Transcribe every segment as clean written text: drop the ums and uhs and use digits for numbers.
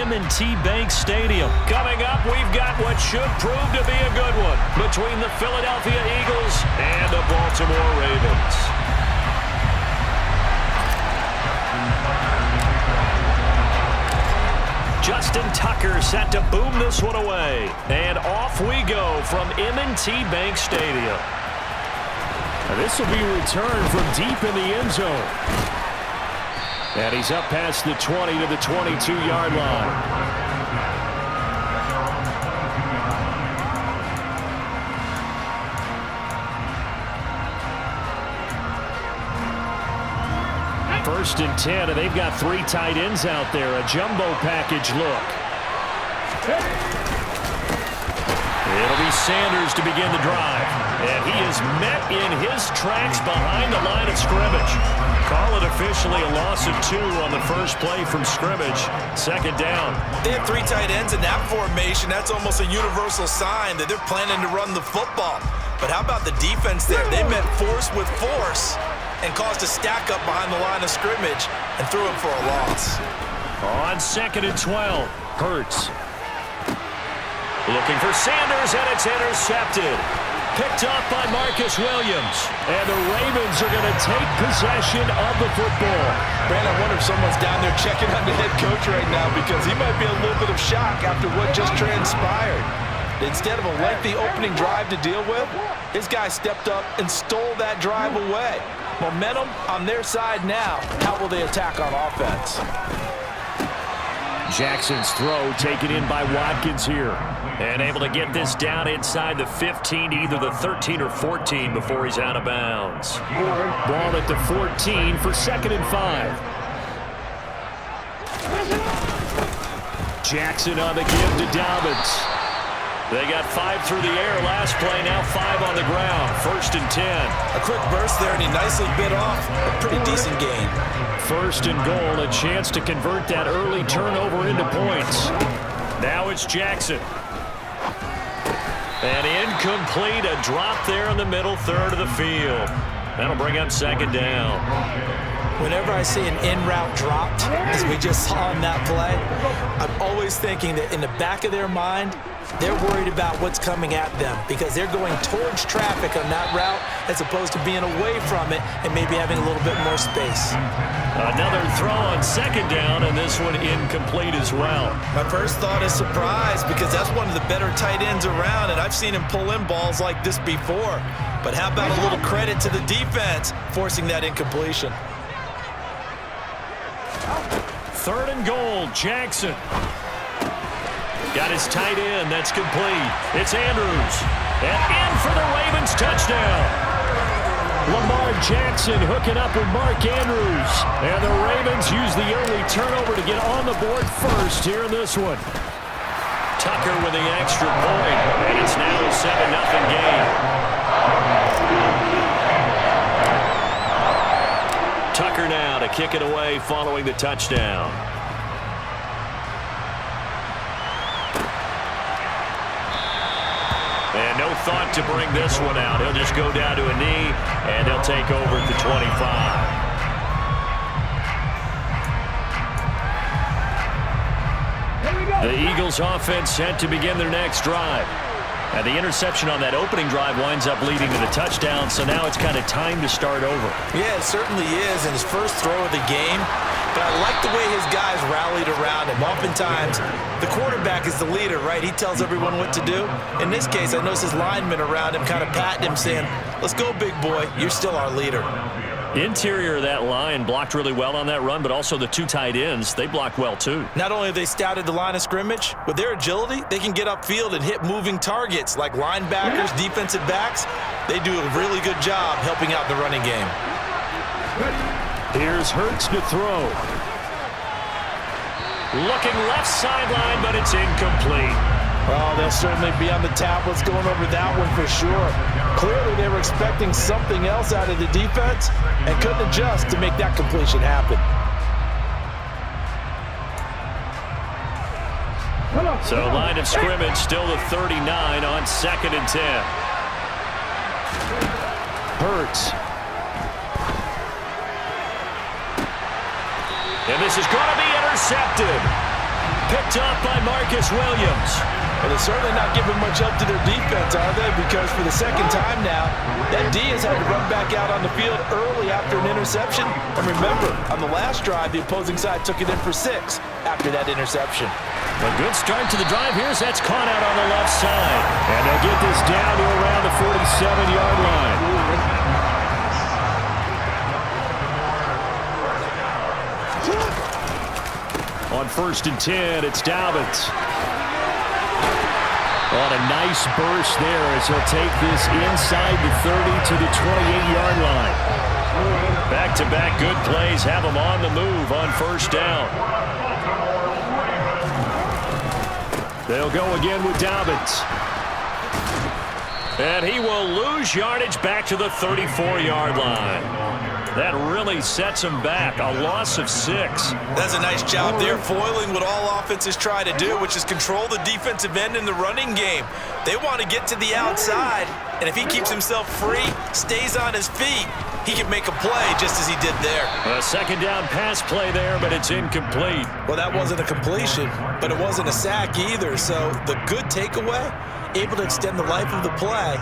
M&T Bank Stadium. Coming up, we've got what should prove to be a good one between the Philadelphia Eagles and the Baltimore Ravens. Justin Tucker set to boom this one away. And off we go from M&T Bank Stadium. This will be returned from deep in the end zone. And he's up past the 20 to the 22-yard line. First and 10, and they've got 3 tight ends out there. A jumbo package look. It'll be Sanders to begin the drive. And he is met in his tracks behind the line of scrimmage. Call it officially a loss of 2 on the first play from scrimmage. Second down. They have 3 tight ends in that formation. That's almost a universal sign that they're planning to run the football. But how about the defense there? They met force with force and caused a stack up behind the line of scrimmage and threw it for a loss. On second and 12, Hurts. Looking for Sanders, and it's intercepted. Picked up by Marcus Williams. And the Ravens are going to take possession of the football. Brandon, I wonder if someone's down there checking on the head coach right now because he might be a little bit of shock after what just transpired. Instead of a lengthy opening drive to deal with, his guy stepped up and stole that drive away. Momentum on their side now. How will they attack on offense? Jackson's throw taken in by Watkins here. And able to get this down inside the 15, either the 13 or 14 before he's out of bounds. Ball at the 14 for second and 5. Jackson on the give to Dobbins. They got 5 through the air last play, now 5 on the ground. First and 10. A quick burst there, and he nicely bit off a pretty decent gain. First and goal, a chance to convert that early turnover into points. Now it's Jackson. And incomplete, a drop there in the middle third of the field. That'll bring up second down. Whenever I see an in-route dropped, as we just saw in that play, I'm always thinking that in the back of their mind, they're worried about what's coming at them because they're going towards traffic on that route as opposed to being away from it and maybe having a little bit more space. Another throw on second down, and this one incomplete as well. My first thought is surprise because that's one of the better tight ends around, and I've seen him pull in balls like this before. But how about a little credit to the defense forcing that incompletion? Third and goal, Jackson. Got his tight end, that's complete. It's Andrews. And in for the Ravens touchdown. Lamar Jackson hooking up with Mark Andrews. And the Ravens use the early turnover to get on the board first here in this one. Tucker with the extra point, and it's now a 7-0 game. Tucker now to kick it away following the touchdown. And no thought to bring this one out. He'll just go down to a knee, and they'll take over at the 25. The Eagles offense set to begin their next drive. And the interception on that opening drive winds up leading to the touchdown, so now it's kind of time to start over. Yeah, it certainly is in his first throw of the game. But I like the way his guys rallied around him. Oftentimes, the quarterback is the leader, right? He tells everyone what to do. In this case, I noticed his linemen around him kind of patting him, saying, let's go, big boy. You're still our leader. Interior of that line blocked really well on that run, but also the 2 tight ends, they blocked well too. Not only have they scouted the line of scrimmage, with their agility, they can get upfield and hit moving targets like linebackers, defensive backs. They do a really good job helping out the running game. Here's Hurts to throw. Looking left sideline, but it's incomplete. Well, they'll certainly be on the tablets going over that one for sure. Clearly, they were expecting something else out of the defense and couldn't adjust to make that completion happen. So line of scrimmage still the 39 on second and 10. Hurts. And this is going to be intercepted. picked up by Marcus Williams. Well, they're certainly not giving much help to their defense, are they? Because for the second time now, that D has had to run back out on the field early after an interception. And remember, on the last drive, the opposing side took it in for 6 after that interception. A good start to the drive here as that's caught out on the left side. And they'll get this down to around the 47-yard line. On 1st and 10, it's Dobbins. On a nice burst there as he'll take this inside the 30 to the 28-yard line. Back-to-back good plays have him on the move on 1st down. They'll go again with Dobbins. And he will lose yardage back to the 34-yard line. That really sets him back. A loss of 6. That's a nice job there, foiling what all offenses try to do, which is control the defensive end in the running game. They want to get to the outside, and if he keeps himself free, stays on his feet, he can make a play just as he did there. A 2nd down pass play there, but it's incomplete. Well, that wasn't a completion, but it wasn't a sack either, so the good takeaway, able to extend the life of the play.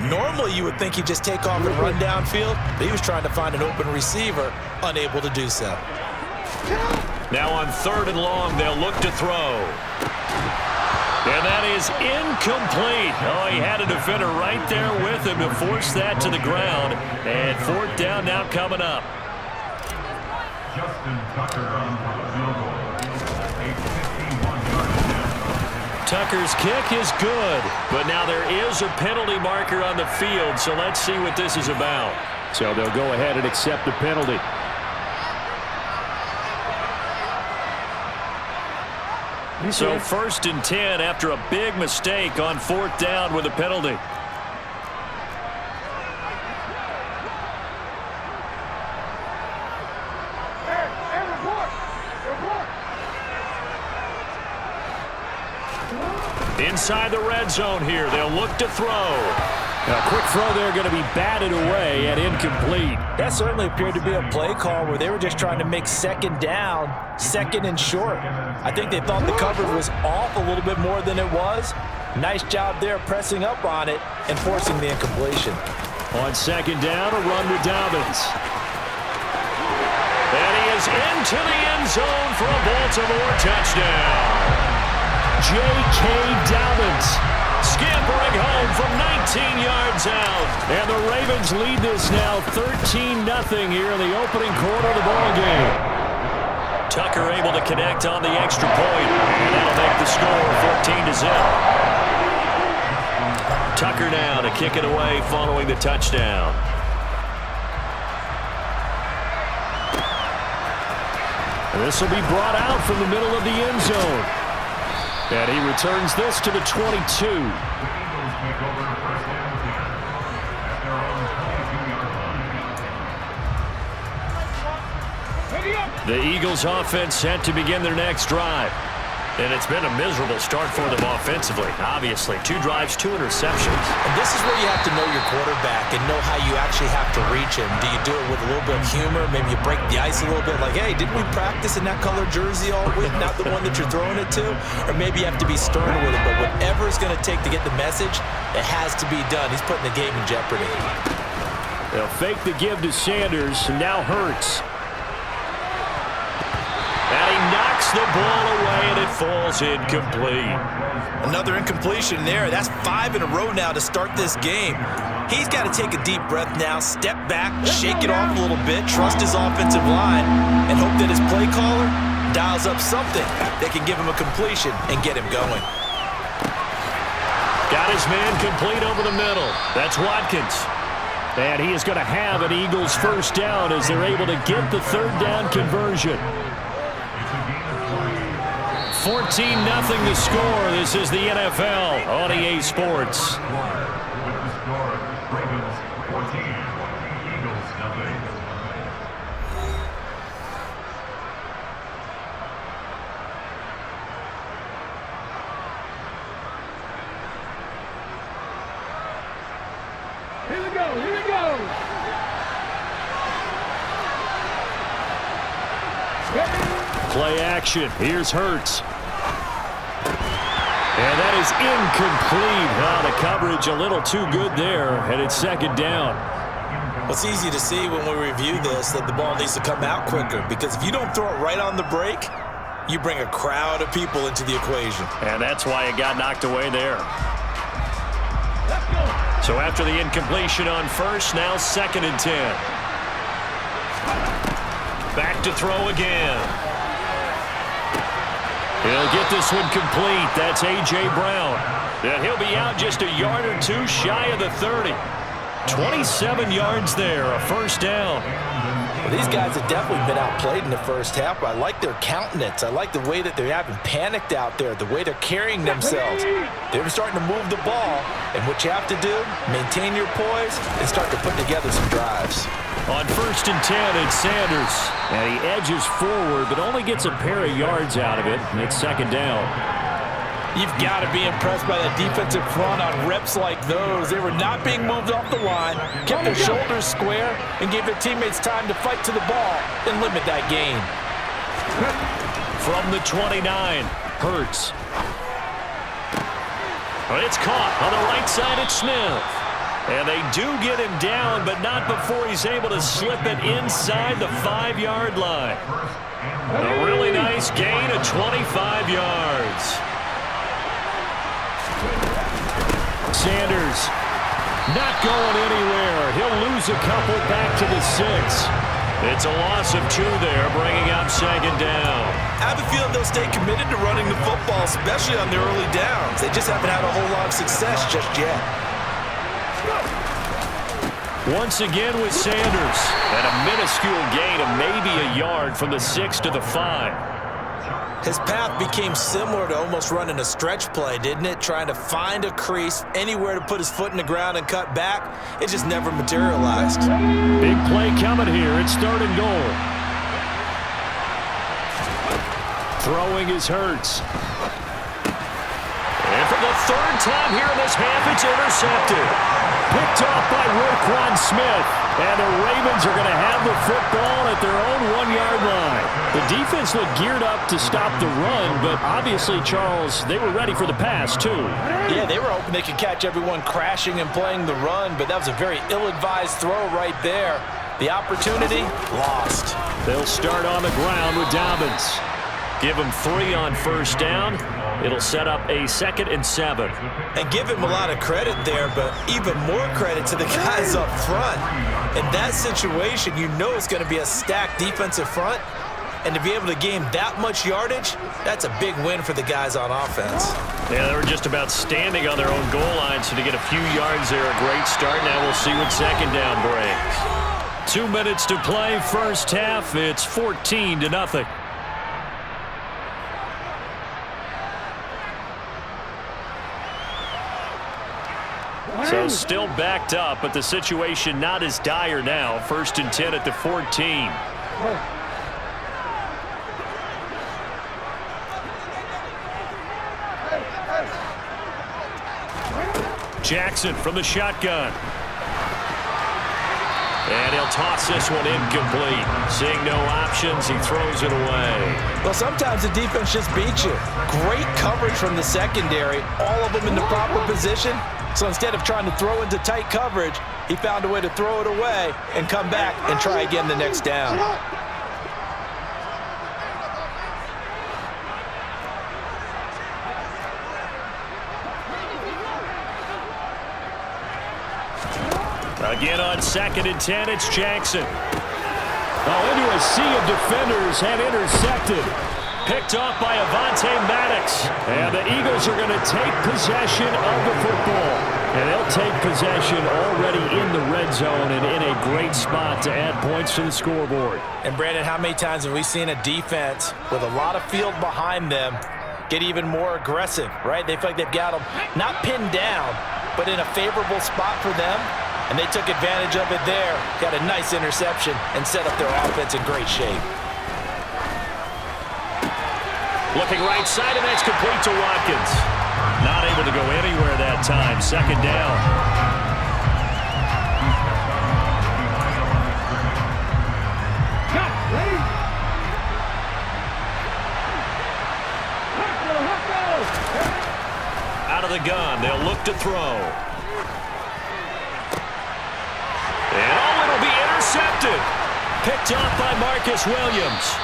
Normally, you would think he'd just take off and run downfield, but he was trying to find an open receiver, unable to do so. Now on 3rd and long, they'll look to throw. And that is incomplete. Oh, he had a defender right there with him to force that to the ground. And 4th down now coming up. Tucker's kick is good, but now there is a penalty marker on the field, so let's see what this is about. So they'll go ahead and accept the penalty. So 1st and 10 after a big mistake on 4th down with a penalty. Inside the red zone here, they'll look to throw. A quick throw there going to be batted away and incomplete. That certainly appeared to be a play call where they were just trying to make 2nd down, 2nd and short. I think they thought the coverage was off a little bit more than it was. Nice job there pressing up on it and forcing the incompletion. On 2nd down, a run with Dobbins. And he is into the end zone for a Baltimore touchdown. J.K. Dobbins scampering home from 19 yards out. And the Ravens lead this now 13-0 here in the opening quarter of the ballgame. Tucker able to connect on the extra point, and that'll make the score 14-0. Tucker now to kick it away following the touchdown. And this will be brought out from the middle of the end zone. And he returns this to the 22. The Eagles offense set to begin their next drive. And it's been a miserable start for them offensively. Obviously, 2 drives, 2 interceptions. And this is where you have to know your quarterback and know how you actually have to reach him. Do you do it with a little bit of humor? Maybe you break the ice a little bit like, hey, didn't we practice in that color jersey all week? Not the one that you're throwing it to? Or maybe you have to be stern with it. But whatever it's going to take to get the message, it has to be done. He's putting the game in jeopardy. They'll fake the give to Sanders, and now Hurts. And he knocks the ball away, and it falls incomplete. Another incompletion there. That's 5 in a row now to start this game. He's got to take a deep breath now, step back, shake it off a little bit, trust his offensive line, and hope that his play caller dials up something that can give him a completion and get him going. Got his man complete over the middle. That's Watkins. And he is going to have an Eagles 1st down as they're able to get the 3rd down conversion. 14-0 the score. This is the NFL on EA Sports. Here we go, here we go. Play action. Here's Hurts. is incomplete. The coverage a little too good there, and it's second down. Well, it's easy to see when we review this that the ball needs to come out quicker, because if you don't throw it right on the break, you bring a crowd of people into the equation. And that's why it got knocked away there. So after the incompletion on first, now 2nd and 10. Back to throw again. He'll get this one complete. That's A.J. Brown. And he'll be out just a yard or two shy of the 30. 27 yards there, a first down. Well, these guys have definitely been outplayed in the first half. I like their countenance. I like the way that they haven't panicked out there, the way they're carrying themselves. They're starting to move the ball, and what you have to do, maintain your poise and start to put together some drives. On 1st and 10, it's Sanders. And he edges forward, but only gets a pair of yards out of it, and it's 2nd down. You've got to be impressed by that defensive front on reps like those. They were not being moved off the line, kept their shoulders square, and gave their teammates time to fight to the ball and limit that gain. From the 29, Hurts. It's caught on the right side at Smith. And they do get him down, but not before he's able to slip it inside the 5-yard line. A really nice gain of 25 yards. Sanders not going anywhere. He'll lose a couple back to the 6. It's a loss of 2 there, bringing up 2nd down. I have a feeling they'll stay committed to running the football, especially on their early downs. They just haven't had a whole lot of success just yet. Once again with Sanders. And a minuscule gain of maybe a yard from the 6 to the 5. His path became similar to almost running a stretch play, didn't it? Trying to find a crease, anywhere to put his foot in the ground and cut back. It just never materialized. Big play coming here. It's 3rd and goal. Throwing is Hurts. And for the 3rd time here in this half, it's intercepted. Picked off by Roquan Smith. And the Ravens are going to have the football at their own 1-yard line. The defense looked geared up to stop the run, but obviously, Charles, they were ready for the pass, too. Yeah, they were hoping they could catch everyone crashing and playing the run, but that was a very ill-advised throw right there. The opportunity, lost. They'll start on the ground with Dobbins. Give him 3 on 1st down. It'll set up a 2nd and 7. And give him a lot of credit there, but even more credit to the guys up front. In that situation, you know it's going to be a stacked defensive front. And to be able to gain that much yardage, that's a big win for the guys on offense. Yeah, they were just about standing on their own goal line, so to get a few yards there, a great start. Now we'll see what 2nd down brings. 2 minutes to play, first half. It's 14-0. So still backed up, but the situation not as dire now. 1st and 10 at the 14. Jackson from the shotgun. And he'll toss this one incomplete. Seeing no options, he throws it away. Well, sometimes the defense just beats you. Great coverage from the secondary, all of them in the proper position. So instead of trying to throw into tight coverage, he found a way to throw it away and come back and try again the next down. Again on 2nd and 10, it's Jackson. Into a sea of defenders and intercepted. Picked off by Avonte Maddox. And the Eagles are going to take possession of the football. And they'll take possession already in the red zone and in a great spot to add points to the scoreboard. And Brandon, how many times have we seen a defense with a lot of field behind them get even more aggressive, right? They feel like they've got them not pinned down, but in a favorable spot for them. And they took advantage of it there. Got a nice interception and set up their offense in great shape. Looking right side, and that's complete to Watkins. Not able to go anywhere that time. 2nd down. Out the gun. They'll look to throw. And it'll be intercepted. Picked up by Marcus Williams.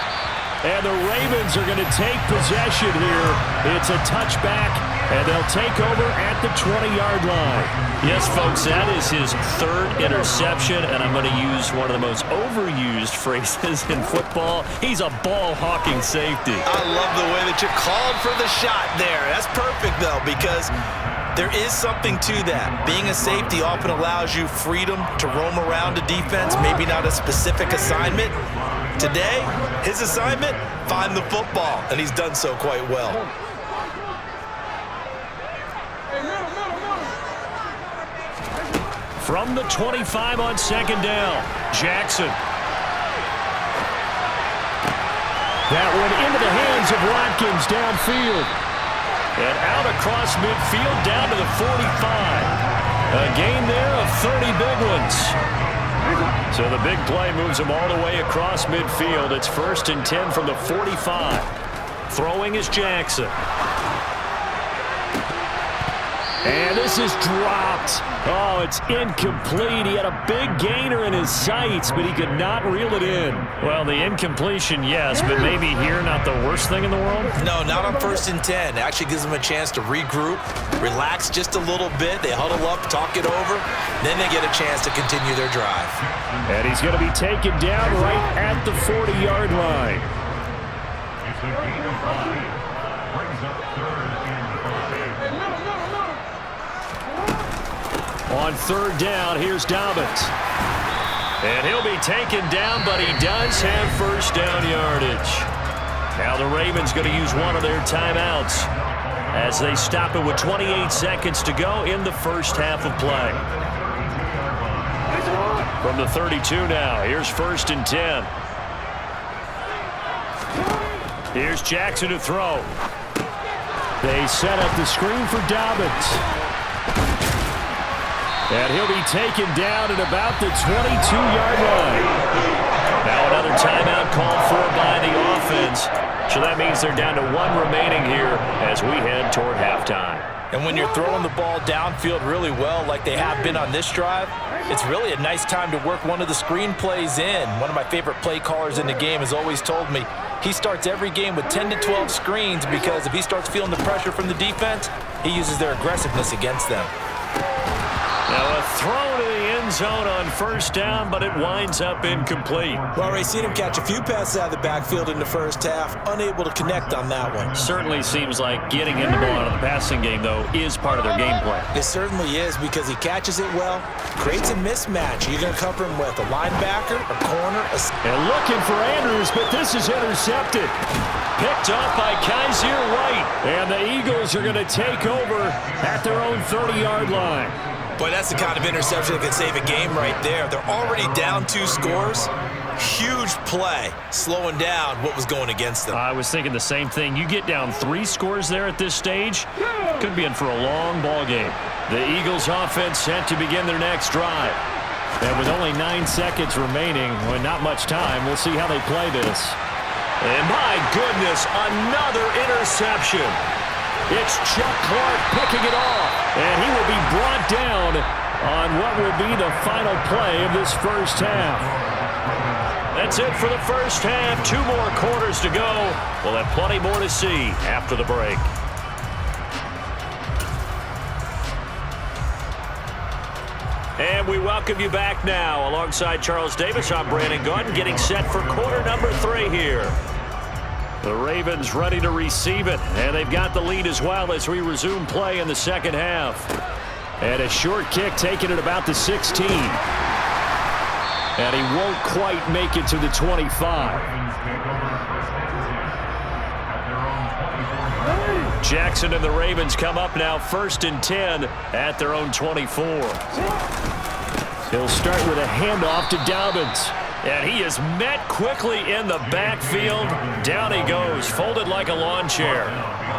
And the Ravens are going to take possession here. It's a touchback, and they'll take over at the 20-yard line. Yes, folks, that is his third interception, and I'm going to use one of the most overused phrases in football. He's a ball-hawking safety. I love the way that you're calling for the shot there. That's perfect, though, because there is something to that. Being a safety often allows you freedom to roam around a defense, maybe not a specific assignment. Today, his assignment, find the football, and he's done so quite well. From the 25 on second down, Jackson. That one into the hands of Watkins downfield. And out across midfield down to the 45. A gain there of 30 big ones. So the big play moves him all the way across midfield. It's 1st and 10 from the 45. Throwing is Jackson. And this is dropped. Oh, it's incomplete. He had a big gainer in his sights, but he could not reel it in. Well, the incompletion, yes, but maybe here not the worst thing in the world? No, not on 1st and 10. It actually gives them a chance to regroup, relax just a little bit. They huddle up, talk it over. Then they get a chance to continue their drive. And he's going to be taken down right at the 40-yard line. It's a gain of 5. Brings up 3rd and 5. On 3rd down, here's Dobbins. And he'll be taken down, but he does have 1st down yardage. Now the Ravens going to use one of their timeouts as they stop it with 28 seconds to go in the first half of play. From the 32 now, here's 1st and 10. Here's Jackson to throw. They set up the screen for Dobbins. And he'll be taken down at about the 22-yard line. Now another timeout called for by the offense. So that means they're down to 1 remaining here as we head toward halftime. And when you're throwing the ball downfield really well like they have been on this drive, it's really a nice time to work one of the screen plays in. One of my favorite play callers in the game has always told me he starts every game with 10 to 12 screens because if he starts feeling the pressure from the defense, he uses their aggressiveness against them. Now a throw to the end zone on 1st down, but it winds up incomplete. Well, Ray, seen him catch a few passes out of the backfield in the first half, unable to connect on that one. Certainly seems like getting him the ball out of the passing game, though, is part of their game plan. It certainly is because he catches it well, creates a mismatch. You're going to cover him with a linebacker, a corner, and looking for Andrews, but this is intercepted. Picked up by Kaiser White. And the Eagles are going to take over at their own 30-yard line. Boy, that's the kind of interception that can save a game right there. They're already down 2 scores. Huge play, slowing down what was going against them. I was thinking the same thing. You get down 3 scores there at this stage, could be in for a long ball game. The Eagles offense set to begin their next drive. And with only 9 seconds remaining, well, not much time, we'll see how they play this. And my goodness, another interception. It's Chuck Clark picking it off, and he will be brought down on what will be the final play of this first half. That's it for the first half. 2 more quarters to go. We'll have plenty more to see after the break. And we welcome you back now. Alongside Charles Davis, I'm Brandon Gordon, getting set for quarter number 3 here. The Ravens ready to receive it, and they've got the lead as well as we resume play in the second half. And a short kick taken at about the 16. And he won't quite make it to the 25. Jackson and the Ravens come up now 1st and 10 at their own 24. He'll start with a handoff to Dobbins. And he is met quickly in the backfield. Down he goes, folded like a lawn chair.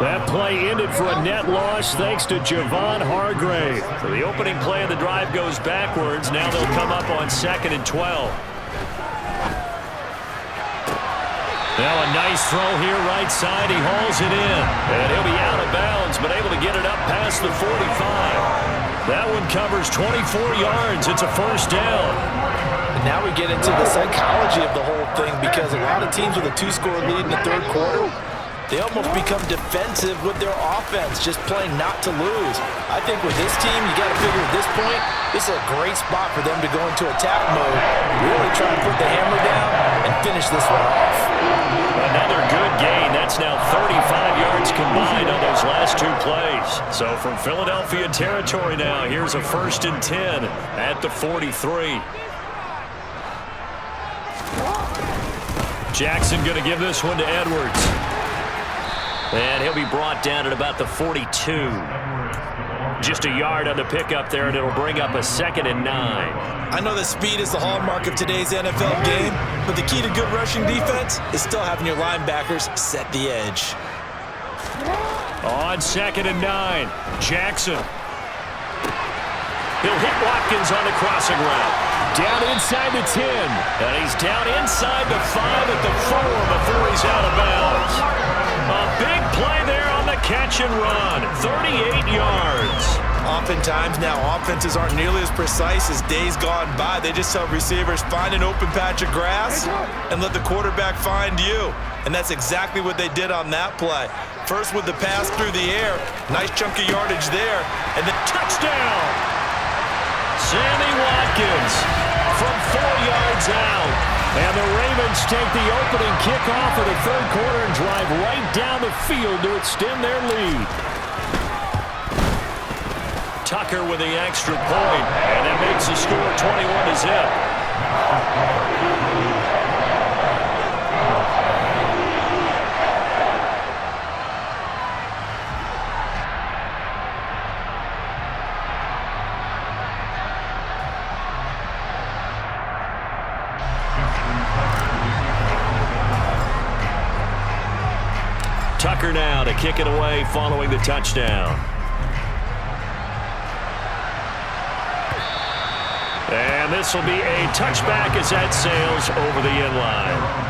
That play ended for a net loss thanks to Javon Hargrave. So the opening play of the drive goes backwards. Now they'll come up on 2nd and 12. Now a nice throw here right side. He hauls it in. And he'll be out of bounds, but able to get it up past past the 45. That one covers 24 yards. It's a first down. And now we get into the psychology of the whole thing, because a lot of teams with a 2-score lead in the third quarter, they almost become defensive with their offense, just playing not to lose. I think with this team, you got to figure at this point, this is a great spot for them to go into attack mode, really try and put the hammer down and finish this one off. Another good gain. That's now 35 yards combined on those last 2 plays. So from Philadelphia territory now, here's a 1st and 10 at the 43. Jackson going to give this one to Edwards. And he'll be brought down at about the 42. Just a yard on the pickup there, and it'll bring up a 2nd and 9. I know that speed is the hallmark of today's NFL game, but the key to good rushing defense is still having your linebackers set the edge. On 2nd and 9, Jackson. He'll hit Watkins on the crossing route. Down inside the 10. And he's down inside the 5 at the 4 before he's out of bounds. A big play there on the catch and run. 38 yards. Oftentimes now, offenses aren't nearly as precise as days gone by. They just help receivers find an open patch of grass and let the quarterback find you. And that's exactly what they did on that play. First with the pass through the air. Nice chunk of yardage there. And then touchdown! Sammy Watkins from 4 yards out. And the Ravens take the opening kickoff of the third quarter and drive right down the field to extend their lead. Tucker with the extra point, and it makes the score 21-zip. Tucker now to kick it away following the touchdown. And this will be a touchback as that sails over the end line.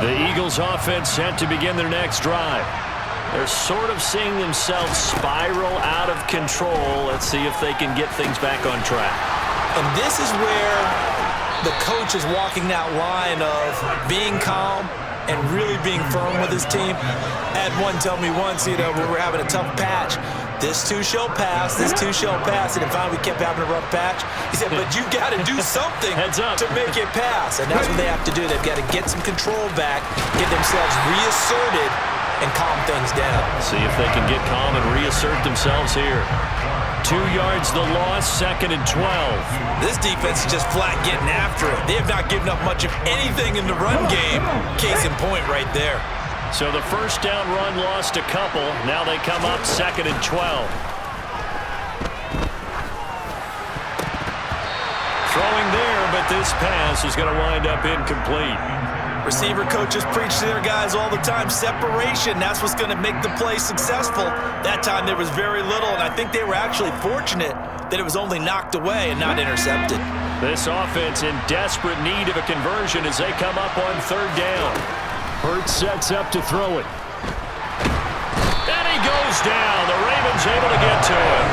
The Eagles offense set to begin their next drive. They're sort of seeing themselves spiral out of control. Let's see if they can get things back on track. And this is where the coach is walking that line of being calm and really being firm with his team. I had one tell me once, when we're having a tough patch, this too shall pass, this too shall pass. And finally we kept having a rough patch. He said, but you got to do something to make it pass. And that's what they have to do. They've got to get some control back, get themselves reasserted, and calm things down. See if they can get calm and reassert themselves here. 2 yards the loss, 2nd and 12. This defense is just flat getting after it. They have not given up much of anything in the run game. Case in point right there. So the first down run lost a couple. Now they come up 2nd and 12. Throwing there, but this pass is going to wind up incomplete. Receiver coaches preach to their guys all the time. Separation, that's what's going to make the play successful. That time there was very little, and I think they were actually fortunate that it was only knocked away and not intercepted. This offense in desperate need of a conversion as they come up on 3rd down. Hurts sets up to throw it. And he goes down. The Ravens able to get to him.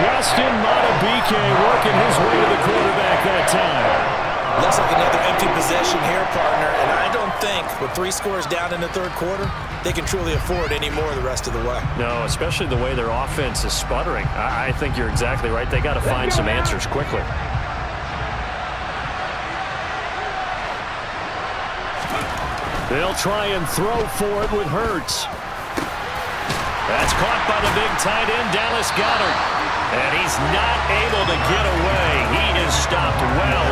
Justin Madubuike working his way to the quarterback that time. Looks like another empty possession here, partner, and I don't think with 3 scores down in the third quarter, they can truly afford any more the rest of the way. No, especially the way their offense is sputtering. I think you're exactly right. They got to find some answers quickly. They'll try and throw for it with Hurts. That's caught by the big tight end, Dallas Goedert. And he's not able to get away. He is stopped well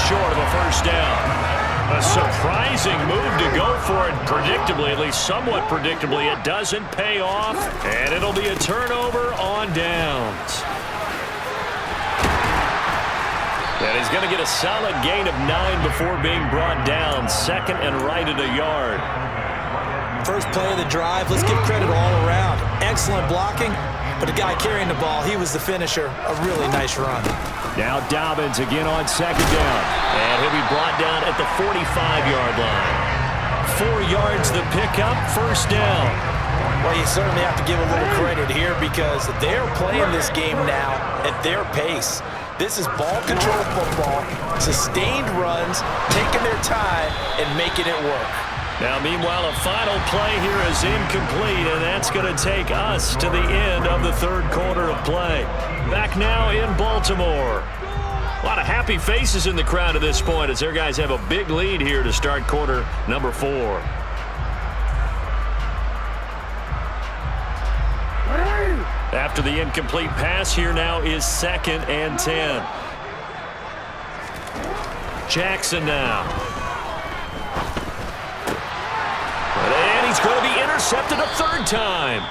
short of a first down. A surprising move to go for it predictably, at least somewhat predictably. It doesn't pay off, and it'll be a turnover on downs. And he's going to get a solid gain of 9 before being brought down. Second and right at a yard. First play of the drive, let's give credit all around. Excellent blocking, but the guy carrying the ball, he was the finisher. A really nice run. Now Dobbins again on second down. And he'll be brought down at the 45-yard line. 4 yards the pickup, first down. Well, you certainly have to give a little credit here because they're playing this game now at their pace. This is ball control football, sustained runs, taking their time and making it work. Now, meanwhile, a final play here is incomplete, and that's going to take us to the end of the third quarter of play. Back now in Baltimore. A lot of happy faces in the crowd at this point as their guys have a big lead here to start quarter number 4. After the incomplete pass, here now is 2nd and 10. Jackson now. And he's going to be intercepted a third time.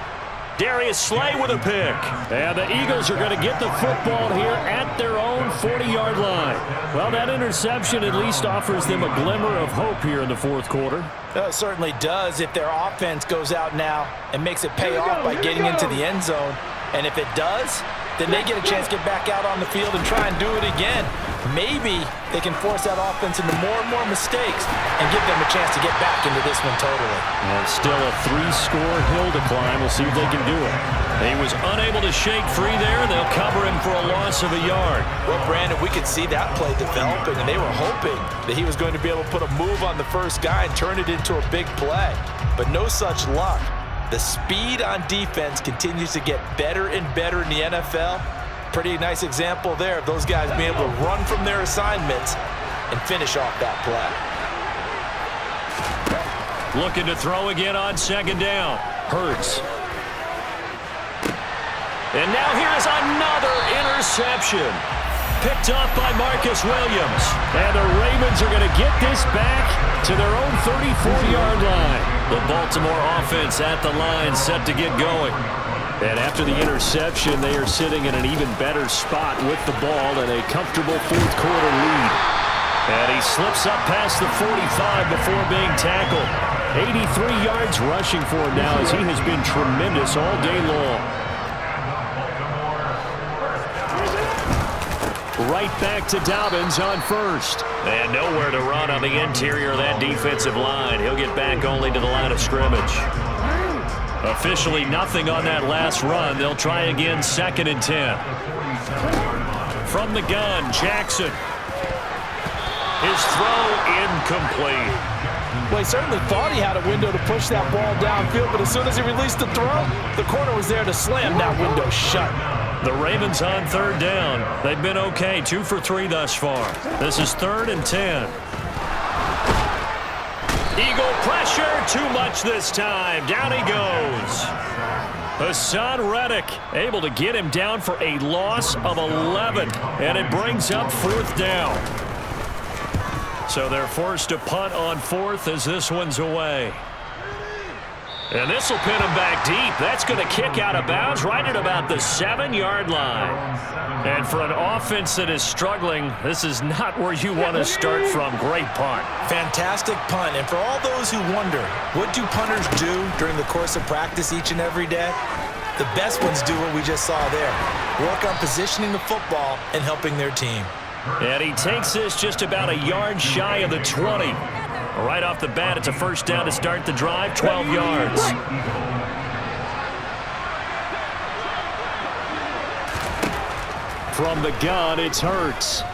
Darius Slay with a pick. And the Eagles are going to get the football here at their own 40-yard line. Well, that interception at least offers them a glimmer of hope here in the fourth quarter. It certainly does if their offense goes out now and makes it pay off by getting into the end zone. And if it does, then they get a chance to get back out on the field and try and do it again. Maybe they can force that offense into more and more mistakes and give them a chance to get back into this one totally. And still a 3-score hill to climb. We'll see if they can do it. He was unable to shake free there. They'll cover him for a loss of a yard. Well, Brandon, we could see that play developing, and they were hoping that he was going to be able to put a move on the first guy and turn it into a big play. But no such luck. The speed on defense continues to get better and better in the NFL. Pretty nice example there of those guys being able to run from their assignments and finish off that play. Looking to throw again on second down. Hurts. And now here's another interception. Picked up by Marcus Williams. And the Ravens are going to get this back to their own 34-yard line. The Baltimore offense at the line set to get going. And after the interception, they are sitting in an even better spot with the ball and a comfortable fourth quarter lead. And he slips up past the 45 before being tackled. 83 yards rushing for him now as he has been tremendous all day long. Right back to Dobbins on first. And nowhere to run on the interior of that defensive line. He'll get back only to the line of scrimmage. Officially nothing on that last run. They'll try again, 2nd and 10. From the gun, Jackson. His throw incomplete. Well, he certainly thought he had a window to push that ball downfield, but as soon as he released the throw, the corner was there to slam that window shut. The Ravens on third down. They've been okay, 2 for 3 thus far. This is 3rd and 10. Eagle pressure, too much this time. Down he goes. Hassan Reddick able to get him down for a loss of 11, and it brings up 4th down. So they're forced to punt on 4th as this one's away. And this will pin him back deep. That's going to kick out of bounds right at about the 7-yard line. And for an offense that is struggling, this is not where you want to start from. Great punt. Fantastic punt. And for all those who wonder, what do punters do during the course of practice each and every day? The best ones do what we just saw there. Work on positioning the football and helping their team. And he takes this just about a yard shy of the 20. Right off the bat, it's a first down to start the drive, 12 yards. From the gun, it's Hurts.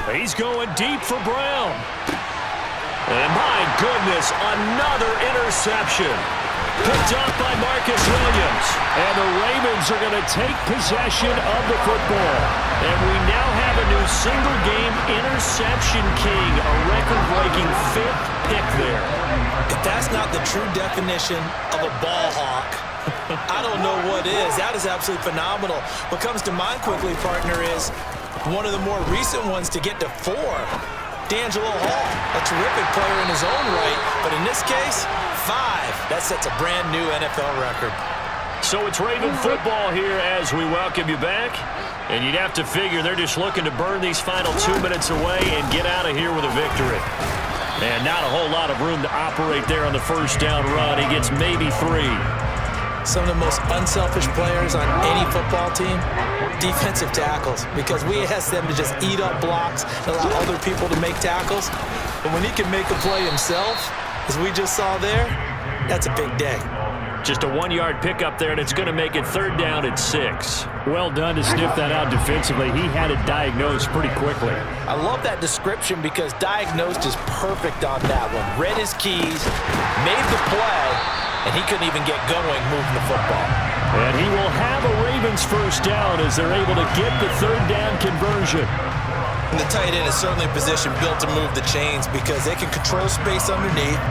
He's going deep for Brown. And my goodness, another interception. Picked up by Marcus Williams. And the Ravens are going to take possession of the football. And we now have a new single-game interception king, a record-breaking 5th pick there. If that's not the true definition of a ball hawk, I don't know what is. That is absolutely phenomenal. What comes to mind quickly, partner, is one of the more recent ones to get to 4. D'Angelo Hall, a terrific player in his own right, but in this case, 5. That sets a brand new NFL record. So it's Raven football here as we welcome you back. And you'd have to figure they're just looking to burn these final 2 minutes away and get out of here with a victory. And not a whole lot of room to operate there on the first down run. He gets maybe 3. Some of the most unselfish players on any football team, defensive tackles, because we ask them to just eat up blocks and allow other people to make tackles. But when he can make a play himself, as we just saw there, that's a big day. Just a 1-yard pickup there, and it's going to make it 3rd down and 6. Well done to sniff that out defensively. He had it diagnosed pretty quickly. I love that description because diagnosed is perfect on that one. Read his keys, made the play, and he couldn't even get going moving the football. And he will have a Ravens first down as they're able to get the 3rd down conversion. And the tight end is certainly a position built to move the chains because they can control space underneath.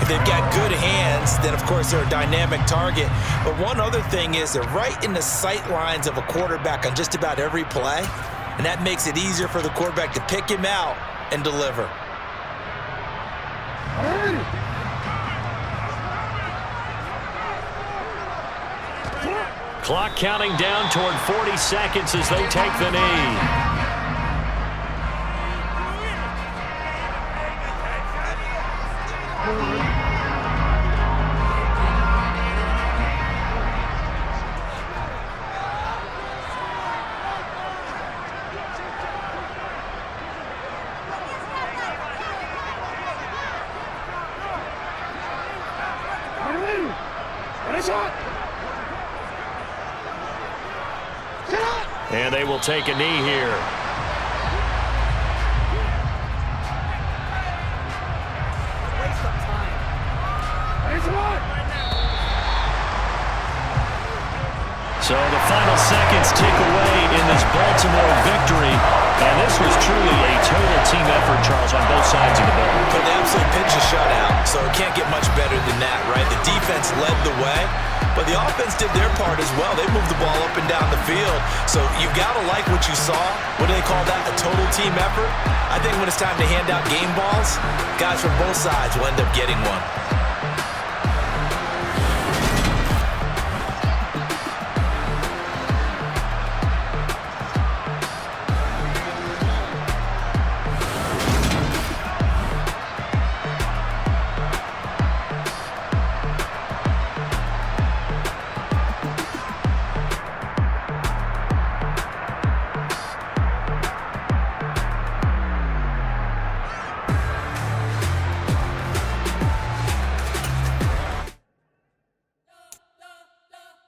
If they've got good hands, then of course they're a dynamic target. But one other thing is they're right in the sight lines of a quarterback on just about every play. And that makes it easier for the quarterback to pick him out and deliver. Clock counting down toward 40 seconds as they take the knee. And they will take a knee here. So the final seconds tick away in this Baltimore victory. And this was truly a total team effort, Charles, on both sides of the ball. But they absolutely pitched a shutout, so it can't get much better than that, right? The defense led the way, but the offense did their part as well. They moved the ball up and down the field. So you've got to like what you saw. What do they call that? A total team effort? I think when it's time to hand out game balls, guys from both sides will end up getting one.